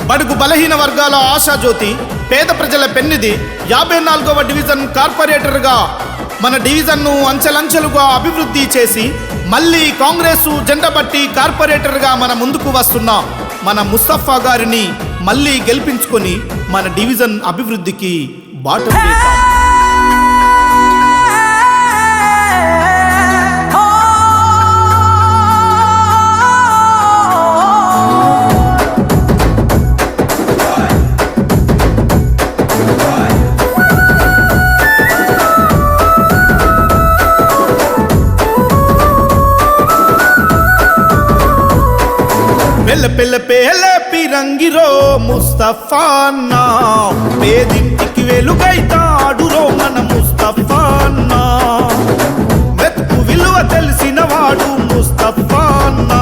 బడుగు బలహీన వర్గాల ఆశాజ్యోతి, పేద ప్రజల పెన్నిది, 54వ డివిజన్ కార్పొరేటర్గా మన డివిజన్ను అంచెలంచెలుగా అభివృద్ధి చేసి మళ్ళీ కాంగ్రెసు జెండా బట్టి కార్పొరేటర్గా మన ముందుకు వస్తున్న మన ముస్తఫా గారిని మళ్ళీ గెలిపించుకొని మన డివిజన్ అభివృద్ధికి బాటలు వేద్దాం. పెళ్ళ పిరంగిరో ముస్తఫా అన్నా, పేదింటికి వెలుగైతాడురో మన ముస్తఫా అన్నా. మెతుకు విలువ తెలిసిన వాడు ముస్తఫా అన్నా,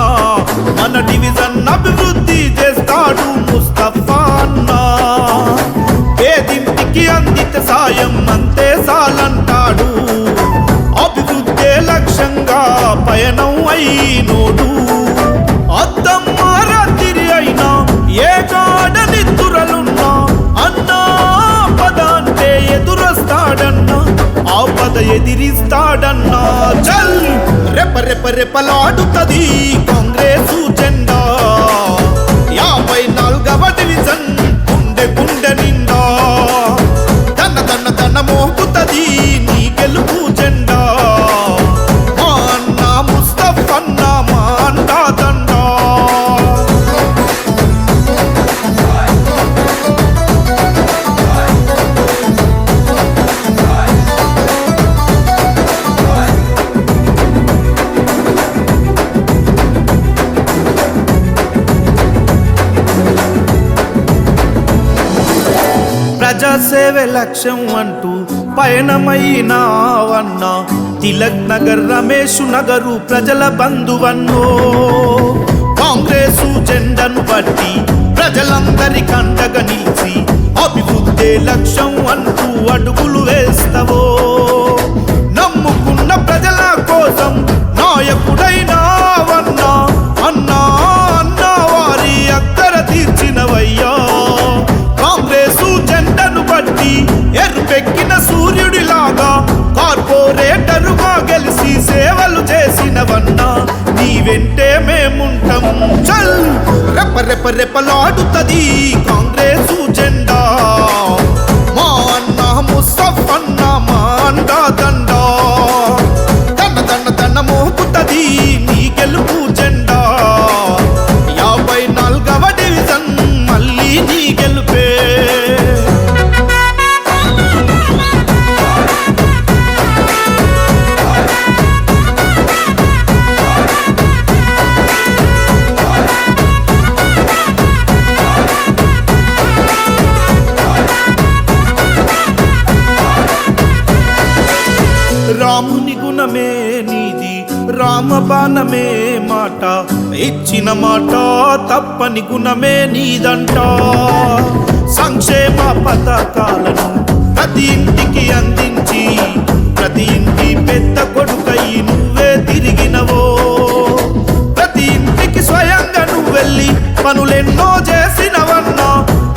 మన డివిజన్ అభివృద్ధి చేస్తాడు ముస్తఫా అన్నా. పేదింటికి అందితే సాయం అంతే సాలంటాడు, అభివృద్ధి లక్ష్యంగా పయనం అయినోడు. అద్దమ్మ రాత్రి అయినా ఏ గాడ నిద్దురలున్నా అన్నా పద అంటే ఎదురొస్తాడన్నా, ఆ పద ఎదిరిస్తాడన్నా. చల్ రెపరెపలాడుతది కాంగ్రెసు జెండా, 54వ డివిజన్ గుండె గుండె నిండా. తన మోగుతది నీ గెలుపు జెండా, మా అన్న ముస్తఫన్న మా అండా దండ. ప్రజాసేవే లక్ష్యం అంటూ పయనమైనావన్నా, తిలక్ నగర్ రమేష్ నగరు ప్రజల బంధువన్నో. కాంగ్రెసు జెండను బట్టి ప్రజలందరి కండగా నిలిచి అభివృద్ధి లక్ష్యం అంటూ అడుగులు వేస్తావో. నమ్ముకున్న ప్రజల కోసం నాయకుడైనావన్నా, అన్నా అన్నా వారి అక్కర తీర్చినవయ్యా. కాంగ్రెసు జెండను బట్టి ఎరుపెక్కిన సూర్యుడిలాగా కార్పొరేటరుగా గెలిచి సేవలు చేసినవన్నా, నీ వెంటే మేముంటాం. చల్ రెపరెపలాడుతది కాంగ్రెసు జెండా, మా అన్న ముస్తఫన్న మా అండా దండ. తన మోగుతది నీ గెలుపు జెండా, 54వ డివిజన్ మళ్ళీ నీ గెలుపే. రాముని గుణమే నీది, రామబాణమే మాట, ఇచ్చిన మాట తప్పని గుణమే నీదంట. సంక్షేమ పథకాలను ప్రతి ఇంటికి అందించి ప్రతి ఇంటి పెద్ద కొడుకై నువ్వే తిరిగినవో. ప్రతి ఇంటికి స్వయంగా నువ్వెళ్ళి పనులెన్నో చేసినవన్నా,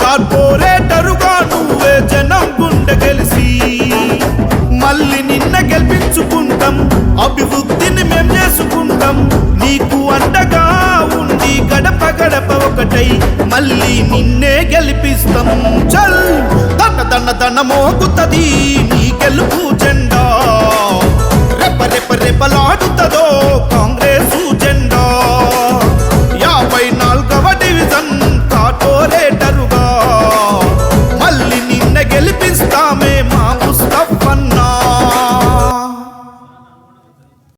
కార్పొరేటరుగా నువ్వే జనం గుండె గెలిసి మళ్ళీ నిన్న గెలిపించుకుంటాం, అభివృద్ధిని మేం చేసుకుంటాం. నీకు అండగా ఉండి గడప గడప ఒకటై మళ్ళీ నిన్నే గెలిపిస్తాం. చల్ తన మోగుతది